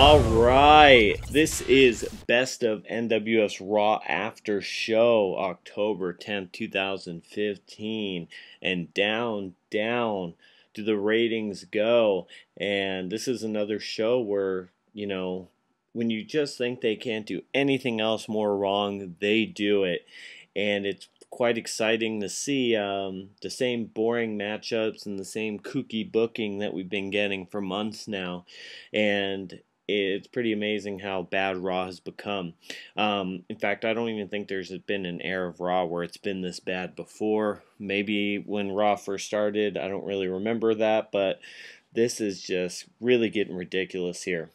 All right, this is Best of NWF's Raw After Show, October 10th, 2015, and down do the ratings go. And this is another show where, when you just think they can't do anything else more wrong, they do it. And it's quite exciting to see the same boring matchups and the same kooky booking that we've been getting for months now. And it's pretty amazing how bad Raw has become. In fact, I don't even think there's been an era of Raw where it's been this bad before. Maybe when Raw first started, I don't really remember that, but this is just really getting ridiculous here.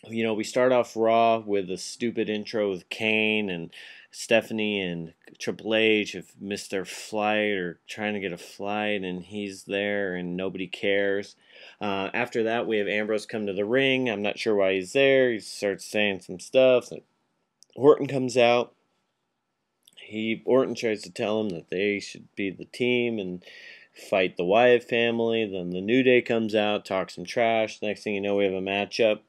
We start off Raw with a stupid intro with Kane and Stephanie and Triple H have missed their flight or trying to get a flight, and he's there and nobody cares. After that, we have Ambrose come to the ring. I'm not sure why he's there. He starts saying some stuff. Orton comes out. Orton tries to tell him that they should be the team and fight the Wyatt family. Then the New Day comes out, talks some trash. Next thing you know, we have a matchup.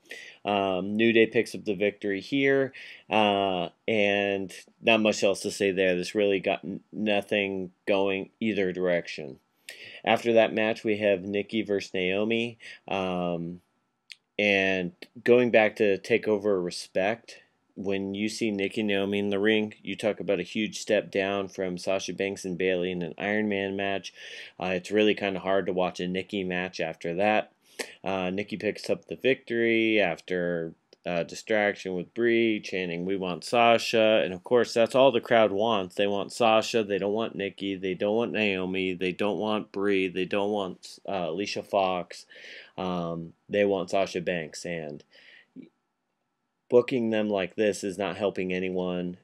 New Day picks up the victory here, and not much else to say there. This really got nothing going either direction. After that match, we have Nikki versus Naomi, and going back to Takeover Respect. When you see Nikki and Naomi in the ring, you talk about a huge step down from Sasha Banks and Bayley in an Iron Man match. It's really kind of hard to watch a Nikki match after that. Nikki picks up the victory after distraction with Brie, chanting, "We want Sasha." And of course, that's all the crowd wants. They want Sasha. They don't want Nikki. They don't want Naomi. They don't want Brie. They don't want Alicia Fox. They want Sasha Banks. And booking them like this is not helping anyone.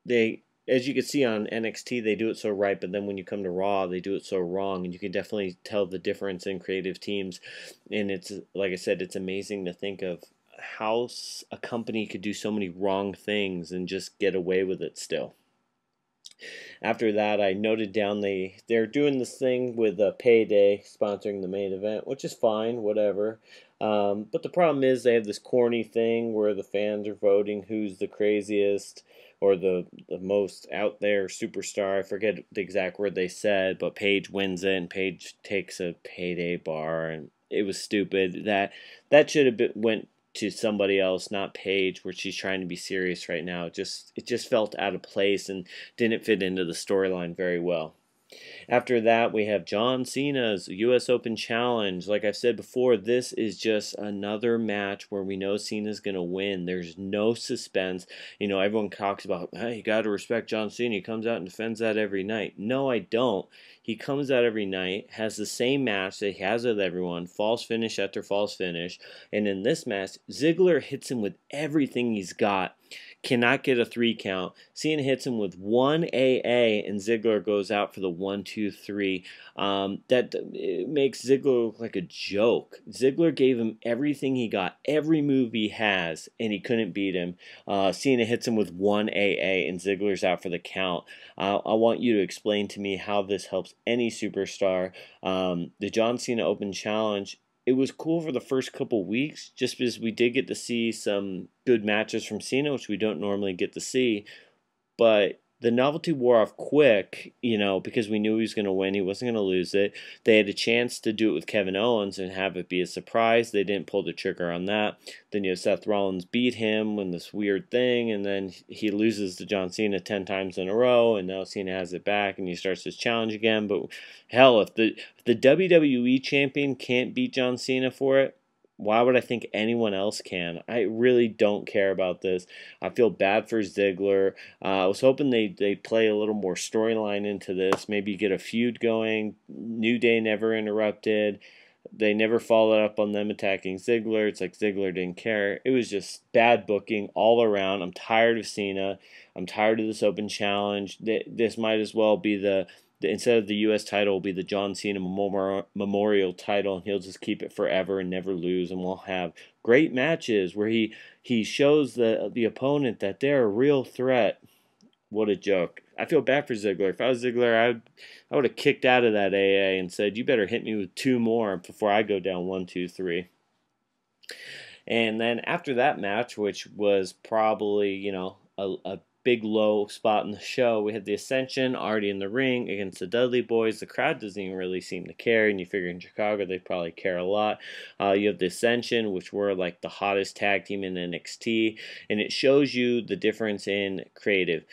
They as you can see on NXT, they do it so right, but then when you come to Raw, they do it so wrong, and you can definitely tell the difference in creative teams. And it's, like I said, it's amazing to think of how a company could do so many wrong things and just get away with it still. After that, I noted down they're doing this thing with Payday sponsoring the main event, which is fine, whatever. But the problem is they have this corny thing where the fans are voting who's the craziest or the most out there superstar. I forget the exact word they said, but Paige wins it, and Paige takes a Payday bar, and it was stupid. That should have went to somebody else, not Paige, where she's trying to be serious right now. It just felt out of place and didn't fit into the storyline very well. After that, we have John Cena's U.S. Open Challenge. Like I've said before, this is just another match where we know Cena's going to win. There's no suspense. Everyone talks about, hey, you got to respect John Cena. He comes out and defends that every night. No, I don't. He comes out every night, has the same match that he has with everyone, false finish after false finish. And in this match, Ziggler hits him with everything he's got. Cannot get a 3 count. Cena hits him with 1 AA, and Ziggler goes out for the 1, 2, 3. It makes Ziggler look like a joke. Ziggler gave him everything he got, every move he has, and he couldn't beat him. Cena hits him with 1 AA, and Ziggler's out for the count. I want you to explain to me how this helps any superstar. The John Cena Open Challenge, it was cool for the first couple weeks, just because we did get to see some good matches from Cena, which we don't normally get to see. But the novelty wore off quick, because we knew he was going to win. He wasn't going to lose it. They had a chance to do it with Kevin Owens and have it be a surprise. They didn't pull the trigger on that. Then Seth Rollins beat him in this weird thing, and then he loses to John Cena 10 times in a row, and now Cena has it back, and he starts his challenge again. But hell, if the WWE champion can't beat John Cena for it, why would I think anyone else can? I really don't care about this. I feel bad for Ziggler. I was hoping they'd play a little more storyline into this. Maybe get a feud going. New Day never interrupted. They never followed up on them attacking Ziggler. It's like Ziggler didn't care. It was just bad booking all around. I'm tired of Cena. I'm tired of this open challenge. This might as well be instead of the U.S. title, will be the John Cena Memorial title, and he'll just keep it forever and never lose, and we'll have great matches where he shows the opponent that they're a real threat. What a joke. I feel bad for Ziggler. If I was Ziggler, I would have kicked out of that AA and said, you better hit me with 2 more before I go down 1, 2, 3. And then after that match, which was probably, you know, a big low spot in the show, we had the Ascension already in the ring against the Dudley Boys. The crowd doesn't even really seem to care, and you figure in Chicago they probably care a lot. You have the Ascension, which were like the hottest tag team in NXT, and it shows you the difference in creative.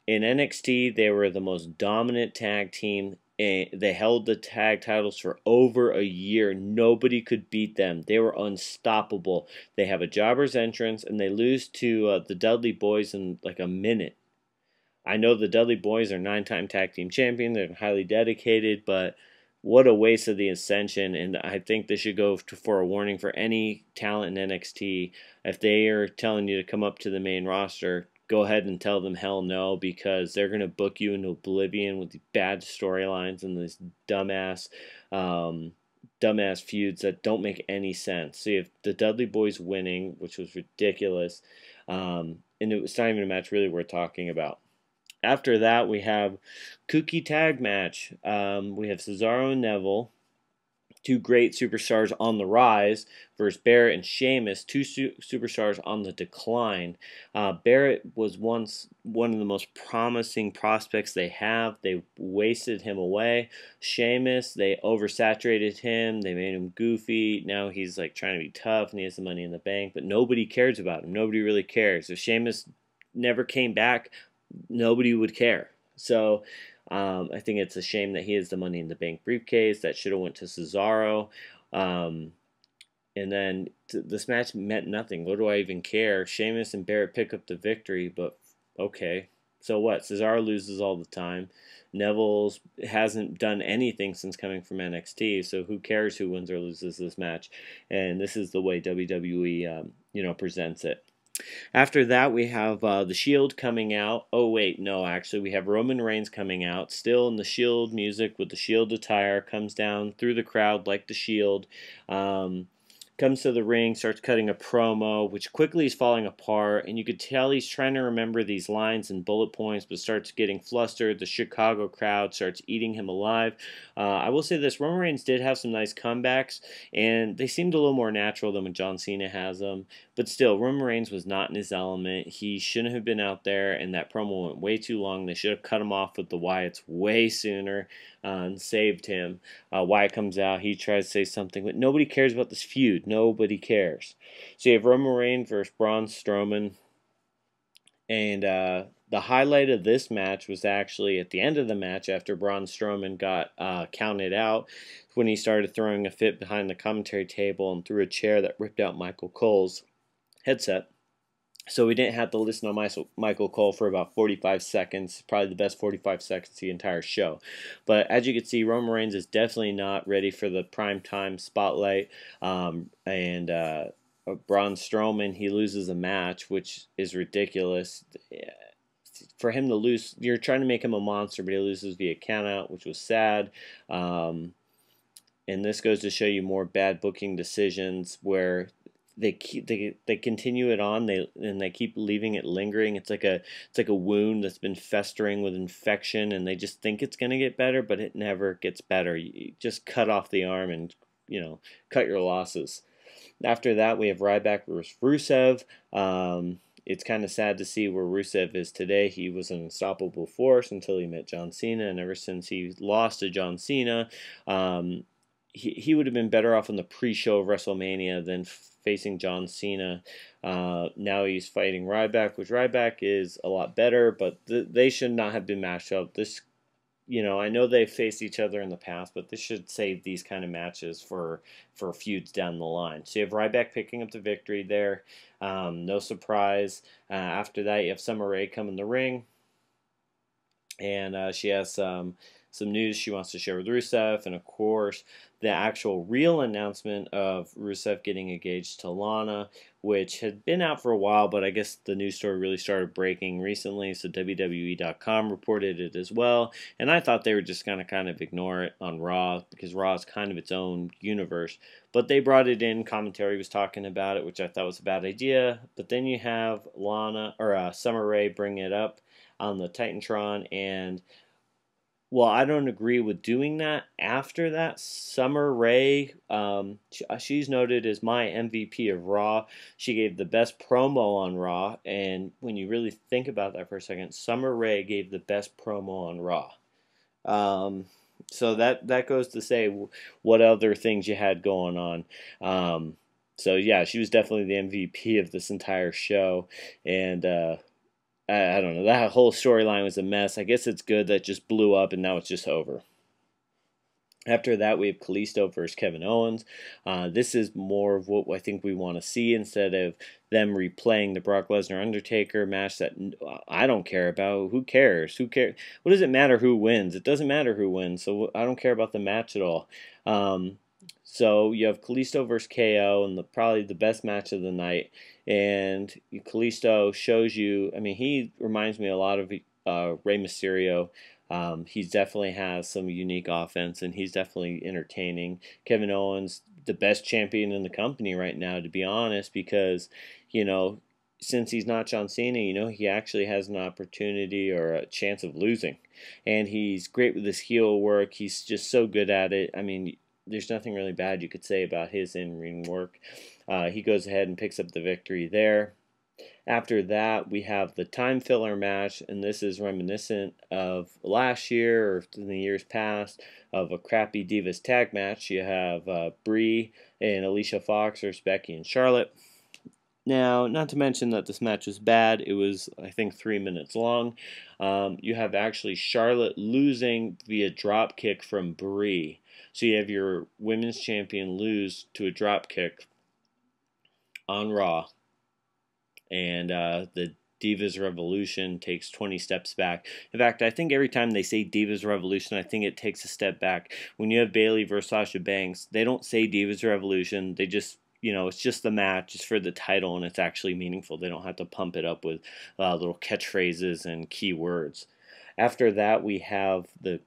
In NXT, they were the most dominant tag team. They held the tag titles for over a year. Nobody could beat them. They were unstoppable. They have a jobber's entrance, and they lose to the Dudley Boys in like a minute. I know the Dudley Boys are 9-time tag team champions. They're highly dedicated, but what a waste of the Ascension. And I think this should go for a warning for any talent in NXT. If they are telling you to come up to the main roster, go ahead and tell them hell no, because they're going to book you into oblivion with the bad storylines and this dumbass feuds that don't make any sense. So you have the Dudley Boys winning, which was ridiculous, and it's not even a match really worth talking about. After that, we have Kooky Tag match. We have Cesaro and Neville, two great superstars on the rise, versus Barrett and Sheamus, two superstars on the decline. Barrett was once one of the most promising prospects they have. They wasted him away. Sheamus, they oversaturated him. They made him goofy. Now he's like trying to be tough and he has the money in the bank, but nobody cares about him. Nobody really cares. If Sheamus never came back, nobody would care. So I think it's a shame that he has the Money in the Bank briefcase. That should have went to Cesaro. And then this match meant nothing. What do I even care? Sheamus and Barrett pick up the victory, but okay. So what? Cesaro loses all the time. Neville hasn't done anything since coming from NXT, so who cares who wins or loses this match? And this is the way WWE, presents it. After that, we have the Shield coming out. Oh, wait, no, actually, we have Roman Reigns coming out. Still in the Shield music with the Shield attire. Comes down through the crowd like the Shield. Comes to the ring, starts cutting a promo, which quickly is falling apart. And you could tell he's trying to remember these lines and bullet points, but starts getting flustered. The Chicago crowd starts eating him alive. I will say this, Roman Reigns did have some nice comebacks, and they seemed a little more natural than when John Cena has them. But still, Roman Reigns was not in his element. He shouldn't have been out there, and that promo went way too long. They should have cut him off with the Wyatts way sooner and saved him. Wyatt comes out. He tries to say something, but nobody cares about this feud. Nobody cares. So you have Roman Reigns versus Braun Strowman. And the highlight of this match was actually at the end of the match after Braun Strowman got counted out, when he started throwing a fit behind the commentary table and threw a chair that ripped out Michael Cole's headset. So we didn't have to listen to Michael Cole for about 45 seconds, probably the best 45 seconds of the entire show. But as you can see, Roman Reigns is definitely not ready for the primetime spotlight. Braun Strowman, he loses a match, which is ridiculous. For him to lose, you're trying to make him a monster, but he loses via countout, which was sad. And this goes to show you more bad booking decisions where they continue it on, they keep leaving it lingering. It's like a wound that's been festering with infection, and they just think it's gonna get better, but it never gets better. You just cut off the arm and cut your losses. After that, we have Ryback versus Rusev. It's kind of sad to see where Rusev is today. He was an unstoppable force until he met John Cena, and ever since he lost to John Cena, he would have been better off in the pre-show of WrestleMania than facing John Cena. Now he's fighting Ryback, which Ryback is a lot better, but they should not have been matched up. This, I know they've faced each other in the past, but this should save these kind of matches for feuds down the line. So you have Ryback picking up the victory there. No surprise. After that, you have Summer Rae come in the ring, and she has some news she wants to share with Rusev, and of course, the actual real announcement of Rusev getting engaged to Lana, which had been out for a while, but I guess the news story really started breaking recently, so WWE.com reported it as well, and I thought they were just going to kind of ignore it on Raw, because Raw is kind of its own universe, but they brought it in, commentary was talking about it, which I thought was a bad idea, but then you have Summer Rae bring it up on the Titantron, and Well, I don't agree with doing that. After that, Summer Rae, she's noted as my MVP of Raw. She gave the best promo on Raw, and when you really think about that for a second, Summer Rae gave the best promo on Raw. Um, so that goes to say what other things you had going on. So yeah, she was definitely the MVP of this entire show, and I don't know. That whole storyline was a mess. I guess it's good that it just blew up and now it's just over. After that, we have Kalisto versus Kevin Owens. This is more of what I think we want to see instead of them replaying the Brock Lesnar Undertaker match that I don't care about. Who cares? Who cares? What does it matter who wins? It doesn't matter who wins, so I don't care about the match at all. So you have Kalisto versus KO and probably the best match of the night. And Kalisto shows you, I mean, he reminds me a lot of Rey Mysterio. He definitely has some unique offense, and he's definitely entertaining. Kevin Owens, the best champion in the company right now, to be honest, because, you know, since he's not John Cena, you know, he actually has an opportunity or a chance of losing. And he's great with his heel work. He's just so good at it. I mean, there's nothing really bad you could say about his in-ring work. He goes ahead and picks up the victory there. After that, we have the time filler match, and this is reminiscent of last year or in the years past of a crappy Divas tag match. You have Brie and Alicia Fox versus Becky and Charlotte. Now, not to mention that this match was bad. It was, I think, 3 minutes long. You have actually Charlotte losing via drop kick from Brie. So you have your women's champion lose to a drop kick on Raw. And the Divas Revolution takes 20 steps back. In fact, I think every time they say Divas Revolution, I think it takes a step back. When you have Bayley versus Sasha Banks, they don't say Divas Revolution. They just, you know, it's just the match. It's for the title, and it's actually meaningful. They don't have to pump it up with little catchphrases and keywords. After that, we have the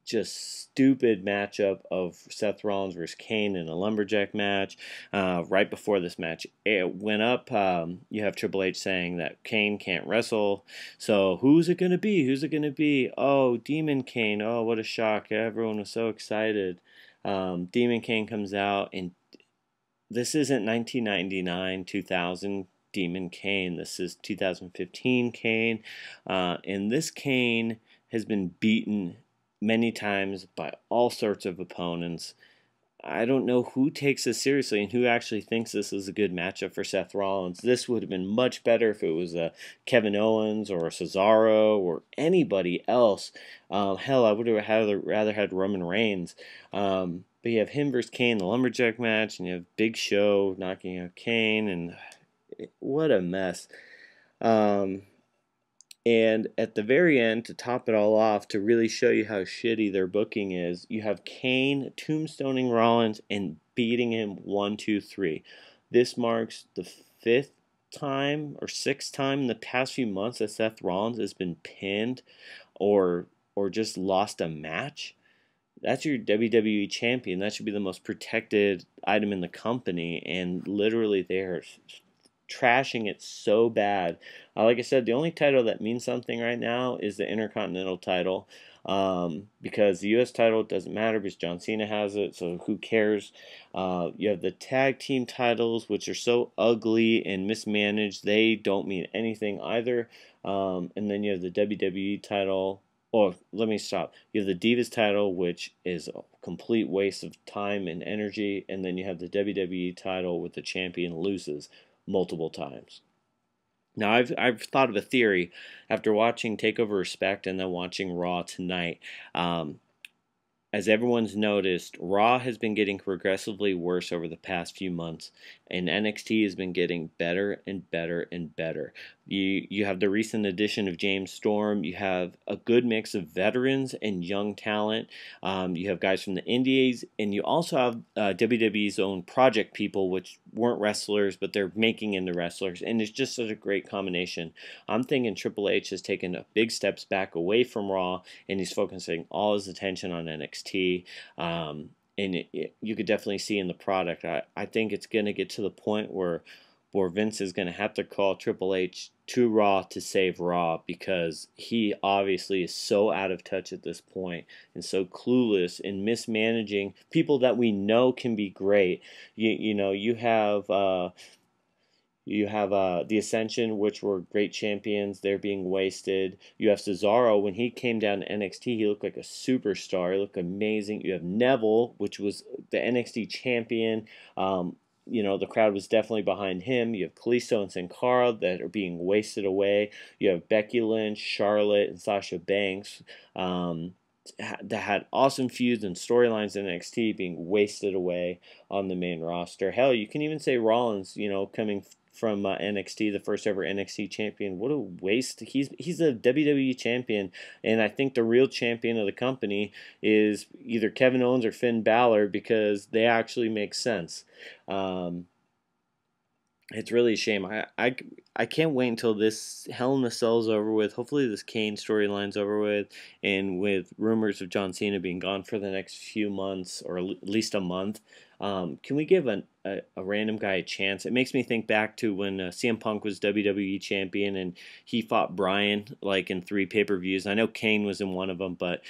just stupid matchup of Seth Rollins versus Kane in a lumberjack match. Right before this match it went up, you have Triple H saying that Kane can't wrestle. So who's it going to be? Who's it going to be? Oh, Demon Kane. Oh, what a shock. Everyone was so excited. Demon Kane comes out, and this isn't 1999, 2000 Demon Kane. This is 2015 Kane. And this Kane has been beaten many times by all sorts of opponents. I don't know who takes this seriously and who actually thinks this is a good matchup for Seth Rollins. This would have been much better if it was a Kevin Owens or a Cesaro or anybody else. Hell, I would have rather had Roman Reigns. But you have him versus Kane, the lumberjack match, and you have Big Show knocking out Kane, and what a mess. And at the very end, to top it all off, to really show you how shitty their booking is, you have Kane tombstoning Rollins and beating him 1, 2, 3. This marks the 5th time or 6th time in the past few months that Seth Rollins has been pinned or just lost a match. That's your WWE champion. That should be the most protected item in the company, and literally they are trashing it so bad. Like I said, the only title that means something right now is the Intercontinental title, because the U.S. title doesn't matter because John Cena has it, so who cares? You have the tag team titles, which are so ugly and mismanaged, they don't mean anything either. And then you have the WWE title. Oh, let me stop. You have the Divas title, which is a complete waste of time and energy, and then you have the WWE title with the champion loses multiple times. Now, I've thought of a theory after watching Takeover Respect and then watching Raw tonight. As everyone's noticed, Raw has been getting progressively worse over the past few months, and NXT has been getting better and better and better. You have the recent addition of James Storm. You have a good mix of veterans and young talent. You have guys from the Indies, and you also have WWE's own project people, which weren't wrestlers, but they're making into wrestlers, and it's just such a great combination. I'm thinking Triple H has taken big steps back away from Raw, and he's focusing all his attention on NXT. And you could definitely see in the product. I think it's going to get to the point where where Vince is going to have to call Triple H to Raw to save Raw, because he obviously is so out of touch at this point and so clueless in mismanaging people that we know can be great. You have the Ascension, which were great champions. They're being wasted. You have Cesaro. When he came down to NXT, he looked like a superstar. He looked amazing. You have Neville, which was the NXT champion. The crowd was definitely behind him. You have Kalisto and Sin Cara that are being wasted away. You have Becky Lynch, Charlotte, and Sasha Banks that had awesome feuds and storylines in NXT being wasted away on the main roster. Hell, you can even say Rollins, coming from NXT, the first ever NXT champion. What a waste. He's a WWE champion, and I think the real champion of the company is either Kevin Owens or Finn Balor, because they actually make sense. It's really a shame. I can't wait until this Hell in a Cell is over with. Hopefully this Kane storyline's over with, and with rumors of John Cena being gone for the next few months, or at least a month. Can we give a random guy a chance? It makes me think back to when CM Punk was WWE champion and he fought Bryan like in 3 pay-per-views. I know Kane was in one of them, but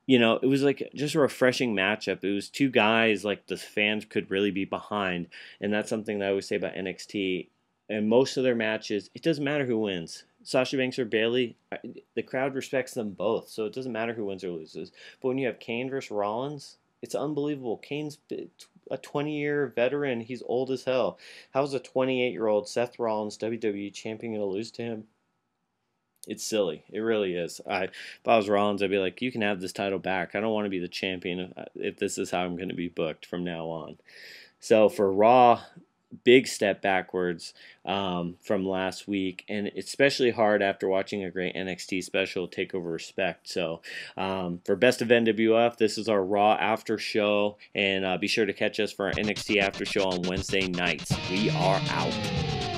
it was like just a refreshing matchup. It was 2 guys like the fans could really be behind, and that's something that I always say about NXT. And most of their matches, it doesn't matter who wins. Sasha Banks or Bayley, the crowd respects them both, so it doesn't matter who wins or loses. But when you have Kane versus Rollins, it's unbelievable. Kane's a 20-year veteran. He's old as hell. How's a 28-year-old Seth Rollins WWE champion going to lose to him? It's silly. It really is. If I was Rollins, I'd be like, you can have this title back. I don't want to be the champion if this is how I'm going to be booked from now on. So for Raw, big step backwards from last week, and especially hard after watching a great NXT special, Takeover Respect. So for Best of NWF, this is our Raw After Show, and be sure to catch us for our NXT After Show on Wednesday nights. We are out.